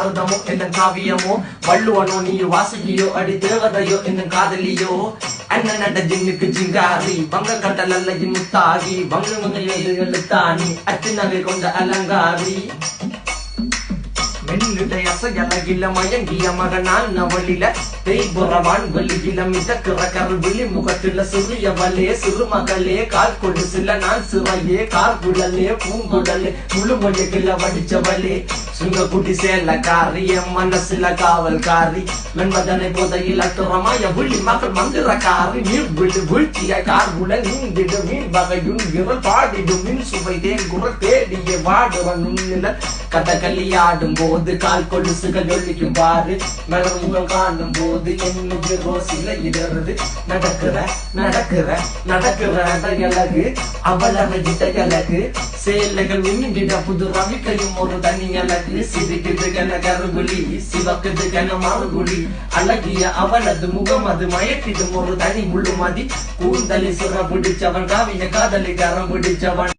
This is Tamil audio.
அர்த்தமோ என்ன காவியமோ வள்ளுவனோ நீ வாசுகியோ அடி தேவதையோ என்ன காதலியோ அண்ணன் நட ஜின்னுக்கு ஜிங்காரி வங்க கடல் அல்ல முத்தாகி வங்க எழுத்தாணி அச்சு நகை கொண்ட அலங்காரி மென்னிடை அசையலகில மயங்கிய மகனான் நவளில தேய்புறவான் வெளியில மிதக்கிற கருவிழி முகத்தில சிறியவளே சிறுமகளே கால் கொண்டு சில நான் சிறையே கார்குழலே பூங்குடலே முழுமொழிகள வடிச்சவளே சுங்கக்குட்டி சேலக்காரி என் மனசுல காவல்காரி மென்பதனை போதையில் அத்துறமாய விழி மகள் மந்திரக்காரி நீர் விழி வீழ்த்திய கார்குழல் நீந்திடு மீன் வகையுன் விரல் பாடிடும் மின் சுவை தேங்குற தேடிய வாடுவன் நுண்ணில கதகளியாடும் போது கால் கொலுசுகள் ஒழிக்கும் பாரு மலர் முகம் காணும் போது என்னுடைய ரோசில இடறது நடக்கிற நடக்கிற நடக்கிற அழகு அவளவை அழகு சேலைகள் விண்ணிட புது ரவிக்கையும் ஒரு தனி அழகு சிரிக்குது கன கருகுலி சிவக்குது கன மறுகுலி அழகிய அவளது முகம் அது மயக்கிடும் ஒரு தனி முழுமதி கூந்தலி சுர பிடிச்சவன் காவிய காதலி கரம் பிடிச்சவன்